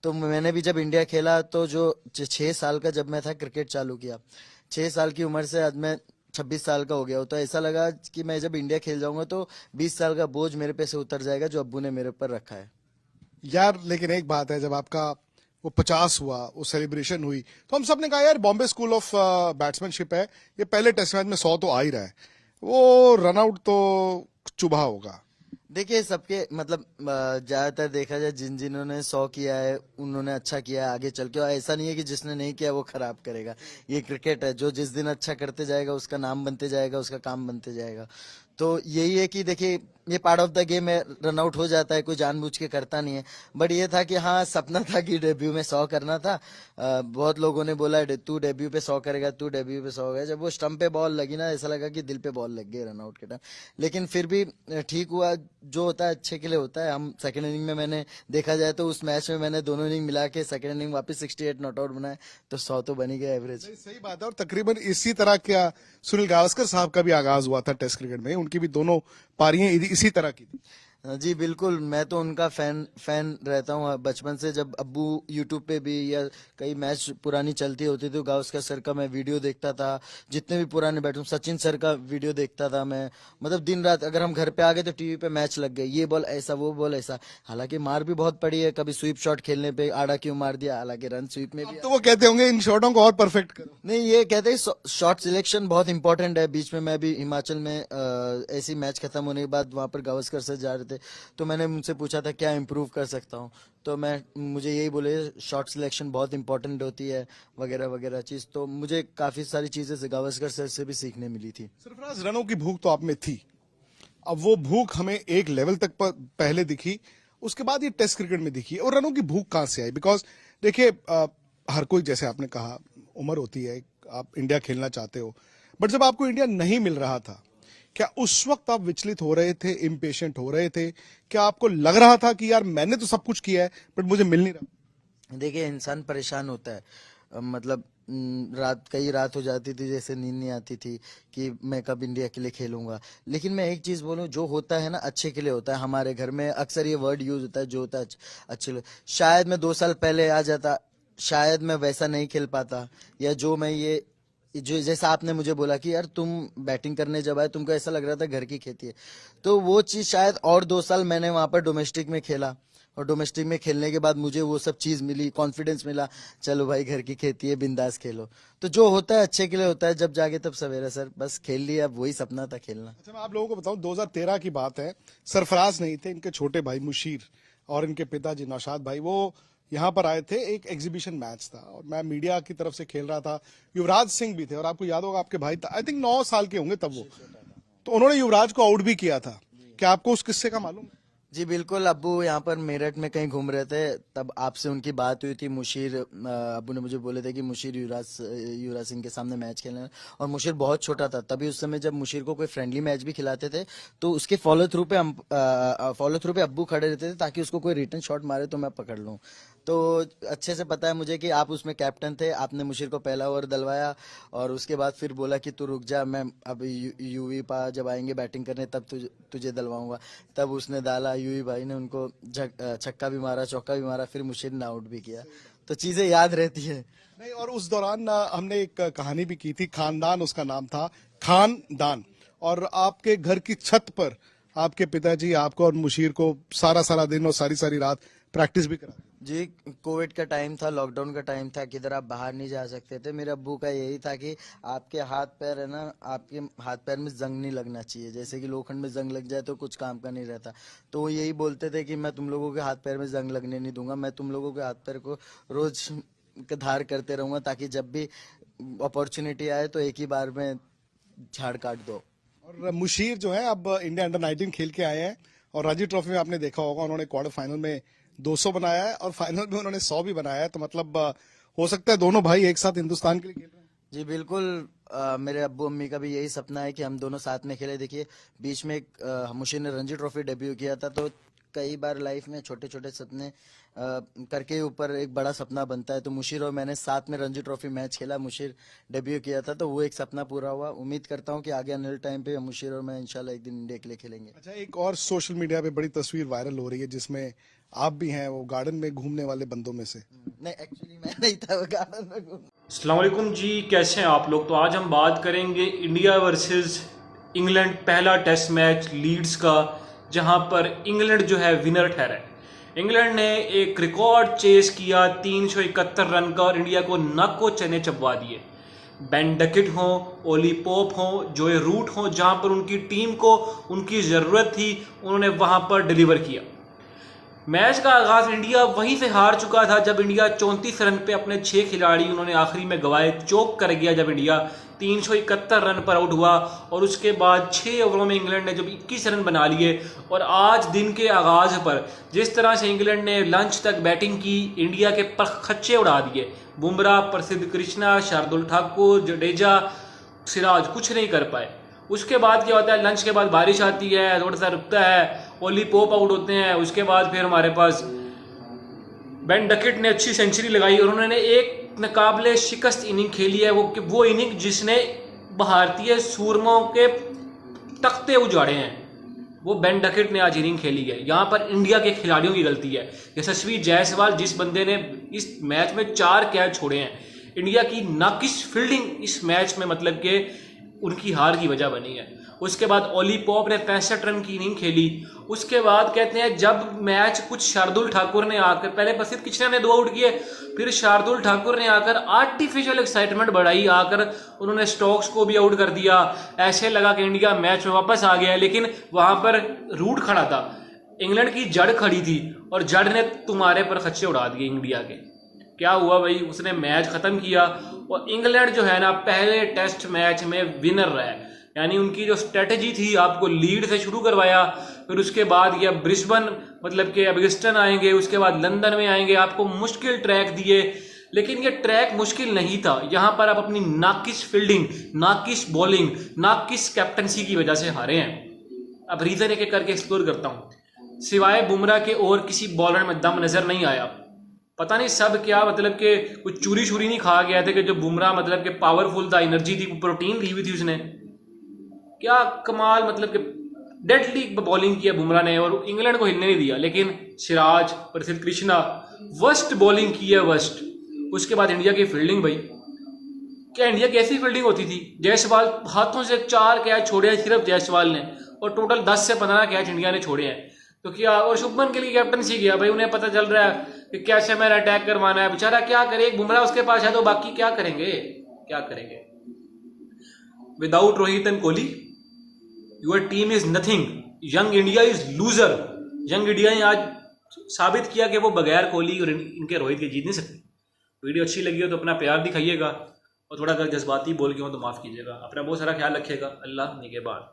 तो मैंने भी जब इंडिया खेला तो जो 6 साल का जब मैं था क्रिकेट चालू किया, 6 साल की उम्र से आज मैं 26 साल का हो गया हूँ। तो ऐसा लगा कि मैं जब इंडिया खेल जाऊंगा तो 20 साल का बोझ मेरे पे से उतर जाएगा जो अब्बू ने मेरे ऊपर रखा है। यार लेकिन एक बात है, जब आपका वो 50 हुआ, वो सेलिब्रेशन हुई, तो हम सब ने कहा यार बॉम्बे स्कूल ऑफ बैट्समैनशिप है, ये पहले टेस्ट मैच में 100 तो आ ही रहा है, वो रनआउट तो चुभा होगा। देखिए सबके मतलब ज्यादातर देखा जाए जिन जिन्होंने 100 किया है उन्होंने अच्छा किया है आगे चल के, और ऐसा नहीं है कि जिसने नहीं किया वो खराब करेगा। ये क्रिकेट है, जो जिस दिन अच्छा करते जाएगा उसका नाम बनते जाएगा, उसका काम बनते जाएगा। तो यही है कि देखिए ये पार्ट ऑफ द गेम है, रन आउट हो जाता है, कोई जानबूझ के करता नहीं है। बट ये था कि हाँ सपना था कि डेब्यू में 100 करना था। बहुत लोगों ने बोला तू डेब्यू पे 100 करेगा, तू डेब्यू पे 100 करेगा। जब वो स्टंप पे बॉल लगी ना ऐसा लगा कि दिल पे बॉल लग गई रन आउट के टाइम। लेकिन फिर भी ठीक हुआ, जो होता है अच्छे के लिए होता है। हम सेकंड इनिंग में मैंने देखा जाए तो उस मैच में मैंने दोनों इनिंग मिला के सेकंड इनिंग वापस 68 नॉट आउट बनाए, तो 100 तो बन ही गया एवरेज। नहीं, सही बात है। और तकरीबन इसी तरह क्या सुनील गावस्कर साहब का भी आगाज हुआ था टेस्ट क्रिकेट में, उनकी भी दोनों पारियां इसी तरह की थी। जी बिल्कुल, मैं तो उनका फैन फैन रहता हूँ बचपन से। जब अब्बू यूट्यूब पे भी या कई मैच पुरानी चलती होती थी, गावस्कर सर का मैं वीडियो देखता था। जितने भी पुराने बैट्समैन, सचिन सर का वीडियो देखता था मैं। मतलब दिन रात अगर हम घर पे आ गए तो टीवी पे मैच लग गए, ये बॉल ऐसा वो बॉल ऐसा। हालांकि मार भी बहुत पड़ी है, कभी स्वीप शॉट खेलने पे आड़ा क्यों मार दिया, हालांकि रन स्वीप में भी। अब तो वो कहते होंगे इन शॉटों को और परफेक्ट करो। नहीं, ये कहते हैं शॉट सिलेक्शन बहुत इंपॉर्टेंट है। बीच में मैं भी हिमाचल में ऐसी मैच खत्म होने के बाद वहां पर गावस्कर सर जा रहे थे, तो मैंने उनसे पूछा था क्या इम्प्रूव कर सकता हूँ। तो मैं मुझे यही बोले शॉट सिलेक्शन बहुत इंपॉर्टेंट होती है, वगैरह वगैरह चीज। तो मुझे काफी सारी चीजें से गावस्कर सर से भी सीखने मिली थी। सरफराज, रनों की भूख तो आप में थी, अब वो भूख हमें एक लेवल तक पहले दिखी, उसके बाद ये टेस्ट क्रिकेट में दिखी। और रनों की भूख कहां से आई? बिकॉज देखिए, हर कोई, जैसे आपने कहा, उम्र होती है, आप इंडिया खेलना चाहते हो, बट जब आपको इंडिया नहीं मिल रहा था, क्या उस वक्त आप विचलित हो रहे थे, इम्पेशेंट हो रहे थे? क्या आपको लग रहा था कि यार मैंने तो सब कुछ किया है बट मुझे मिल नहीं रहा? देखिए इंसान परेशान होता है। मतलब रात कई रात हो जाती थी, जैसे नींद नहीं आती थी कि मैं कब इंडिया के लिए खेलूंगा। लेकिन मैं एक चीज बोलूं, जो होता है ना अच्छे के लिए होता है। हमारे घर में अक्सर ये वर्ड यूज होता है, जो होता है अच्छे लिए। शायद मैं 2 साल पहले आ जाता, शायद मैं वैसा नहीं खेल पाता। या जो मैं ये जो जैसा आपने मुझे बोला कि यार तुम बैटिंग करने जब आए तुमको ऐसा लग रहा था घर की खेती है, तो वो चीज शायद और 2 साल मैंने वहां पर डोमेस्टिक में खेला। और डोमेस्टिक में खेलने के बाद मुझे वो सब चीज मिली, कॉन्फिडेंस मिला। चलो भाई घर की खेती है, बिंदास खेलो। तो जो होता है अच्छे के लिए होता है, जब जागे तब सवेरा सर, बस खेल लिया। अब वही सपना था खेलना। अच्छा, मैं आप लोगों को बताऊं, 2013 की बात है, सरफराज नहीं थे, इनके छोटे भाई मुशीर और इनके पिताजी नौशाद भाई, वो यहाँ पर आए थे। एक एग्जीबिशन मैच था और मैं मीडिया की तरफ से खेल रहा था। युवराज सिंह भी थे, और आपको याद होगा आपके भाई, आई थिंक 9 साल के होंगे तब वो, तो उन्होंने युवराज को आउट भी किया था। क्या आपको उस किस्से का मालूम है? जी बिल्कुल, अब्बू यहाँ पर मेरठ में कहीं घूम रहे थे, तब आपसे उनकी बात हुई थी। मुशीर अब्बू ने मुझे बोले थे कि मुशीर युवराज सिंह के सामने मैच खेलना है। और मुशीर बहुत छोटा था तभी। उस समय जब मुशीर को कोई फ्रेंडली मैच भी खिलाते थे तो उसके फॉलो थ्रू पे अब्बू खड़े रहते थे ताकि उसको कोई रिटर्न शॉट मारे तो मैं पकड़ लूँ। तो अच्छे से पता है मुझे कि आप उसमें कैप्टन थे, आपने मुशीर को पहला ओवर डलवाया। और उसके बाद फिर बोला कि तू रुक जा, मैं अब यूवी पा जब आएंगे बैटिंग करने तब तुझे डलवाऊंगा। तब उसने डाला, यूवी भाई ने उनको छक्का भी मारा, चौका भी मारा, फिर मुशीर ने आउट भी किया। तो चीजें याद रहती है। नहीं, और उस दौरान हमने एक कहानी भी की थी, खानदान उसका नाम था, खानदान। और आपके घर की छत पर आपके पिताजी आपको और मुशीर को सारा सारा दिन और सारी सारी रात प्रैक्टिस भी करा। जी, कोविड का टाइम था, लॉकडाउन का टाइम था, किधर आप बाहर नहीं जा सकते थे। मेरे अब्बू का यही था कि आपके हाथ पैर है ना, आपके हाथ पैर में जंग नहीं लगना चाहिए। जैसे कि लोखंड में जंग लग जाए तो कुछ काम का नहीं रहता। तो वो यही बोलते थे कि मैं तुम लोगों के हाथ पैर में जंग लगने नहीं दूंगा, मैं तुम लोगों के हाथ पैर को रोज धार करते रहूंगा ताकि जब भी अपॉर्चुनिटी आए तो एक ही बार में झाड़ काट दो। और मुशीर जो है अब इंडिया अंडर 19 खेल के आए हैं, और रणजी ट्रॉफी में आपने देखा होगा उन्होंने क्वार्टर फाइनल में 200 बनाया है और फाइनल में उन्होंने 100 भी बनाया है। तो मतलब हो सकता है दोनों भाई एक साथ हिंदुस्तान के लिए खेल रहे हैं। जी बिल्कुल, मेरे अब्बू अम्मी का भी यही सपना है कि हम दोनों साथ में खेले। देखिए बीच में मुशीर ने रणजी ट्रॉफी डेब्यू किया था, तो कई बार लाइफ में छोटे छोटे सपने करके ऊपर एक बड़ा सपना बनता है। तो मुशीर और मैंने साथ में रणजी ट्रॉफी मैच खेला, मुशीर डेब्यू किया था, तो वो एक सपना पूरा हुआ। उम्मीद करता हूँ कि आगे आने वाले टाइम पे मुशीर और मैं इंशाल्लाह एक दिन इंडिया के लिए खेलेंगे। अच्छा, एक और सोशल मीडिया पे बड़ी तस्वीर वायरल हो रही है जिसमें आप भी हैं, वो गार्डन में घूमने वाले बंदों में से। नहीं, एक्चुअली मैं नहीं था वो गार्डन में घूम। अस्सलाम वालेकुम जी, कैसे हैं आप लोग। तो आज हम बात करेंगे इंडिया वर्सेस इंग्लैंड पहला टेस्ट मैच लीड्स का, जहां पर इंग्लैंड जो है विनर ठहरा है। इंग्लैंड ने एक रिकॉर्ड चेस किया 371 रन का और इंडिया को नाको चने चबवा दिए। बेन डकेट हो, ओली पोप हो, जोए रूट हो, जहां पर उनकी टीम को उनकी ज़रूरत थी उन्होंने वहां पर डिलीवर किया। मैच का आगाज इंडिया वहीं से हार चुका था जब इंडिया 34 रन पे अपने 6 खिलाड़ी उन्होंने आखिरी में गवाए। चौक कर गया जब इंडिया 371 रन पर आउट हुआ और उसके बाद 6 ओवरों में इंग्लैंड ने जब 21 रन बना लिए। और आज दिन के आगाज पर जिस तरह से इंग्लैंड ने लंच तक बैटिंग की, इंडिया के खच्चे उड़ा दिए। बुमराह, प्रसिद्ध कृष्णा, शार्दुल ठाकुर, जडेजा, सिराज कुछ नहीं कर पाए। उसके बाद क्या होता है, लंच के बाद बारिश आती है, थोड़ा सा रुकता है, ओली पोप आउट होते हैं। उसके बाद फिर हमारे पास बेन डकेट ने अच्छी सेंचुरी लगाई और उन्होंने एक नाकाबिले शिकस्त इनिंग खेली है। वो इनिंग जिसने भारतीय सूरमों के तख्ते उजाड़े हैं, वो बेन डकेट ने आज इनिंग खेली है। यहाँ पर इंडिया के खिलाड़ियों की गलती है। यशस्वी जायसवाल जिस बंदे ने इस मैच में 4 कैच छोड़े हैं, इंडिया की नाकिस फील्डिंग इस मैच में मतलब कि उनकी हार की वजह बनी है। उसके बाद ओली पोप ने 65 रन की इनिंग खेली। उसके बाद कहते हैं जब मैच कुछ शार्दुल ठाकुर ने आकर, पहले प्रसिद्ध कृष्णा ने 2 आउट किए, फिर शार्दुल ठाकुर ने आकर आर्टिफिशियल एक्साइटमेंट बढ़ाई, आकर उन्होंने स्टोक्स को भी आउट कर दिया। ऐसे लगा कि इंडिया मैच में वापस आ गया, लेकिन वहां पर रूट खड़ा था, इंग्लैंड की जड़ खड़ी थी और जड़ ने तुम्हारे पर खच्चे उड़ा दिए इंडिया के। क्या हुआ भाई, उसने मैच खत्म किया और इंग्लैंड जो है ना पहले टेस्ट मैच में विनर रहा है। यानी उनकी जो स्ट्रेटजी थी, आपको लीड से शुरू करवाया, फिर उसके बाद ये ब्रिस्बेन मतलब कि अगस्टन आएंगे, उसके बाद लंदन में आएंगे, आपको मुश्किल ट्रैक दिए। लेकिन ये ट्रैक मुश्किल नहीं था, यहाँ पर आप अपनी नाकिस फील्डिंग, नाकिस बॉलिंग, नाकिस कैप्टनसी की वजह से हारे हैं। अब रीजन एक एक करके एक्सप्लोर करता हूँ। सिवाय बुमराह के और किसी बॉलर में दम नजर नहीं आया। पता नहीं सब क्या मतलब कि कुछ चूरी छुरी नहीं खा गया था कि जो बुमराह मतलब कि पावरफुल था, एनर्जी थी, प्रोटीन ली हुई थी उसने। क्या कमाल मतलब कि डेडली बॉलिंग किया बुमराह ने और इंग्लैंड को हिलने नहीं दिया। लेकिन सिराज, प्रसिद्ध कृष्णा वर्स्ट बॉलिंग की है, वर्स्ट। उसके बाद इंडिया की फील्डिंग भाई, क्या इंडिया की ऐसी फील्डिंग होती थी। जायसवाल हाथों से 4 कैच छोड़े हैं सिर्फ जायसवाल ने, और टोटल 10 से 15 कैच इंडिया ने छोड़े हैं। तो क्या, और शुभमन के लिए कैप्टनसी किया भाई, उन्हें पता चल रहा है कि कैसे मेरा अटैक करवाना है। बेचारा क्या करे, एक बुमराह उसके पास है तो बाकी क्या करेंगे, क्या करेंगे। Without Rohit and Kohli your team is nothing, young India is loser. Young India ने आज साबित किया कि वो बगैर कोहली और इनके रोहित के जीत नहीं सकते। वीडियो अच्छी लगी हो तो अपना प्यार दिखाइएगा और थोड़ा अगर जज्बाती बोल के हो तो माफ कीजिएगा। अपना बहुत सारा ख्याल रखिएगा। अल्लाह निगहबान।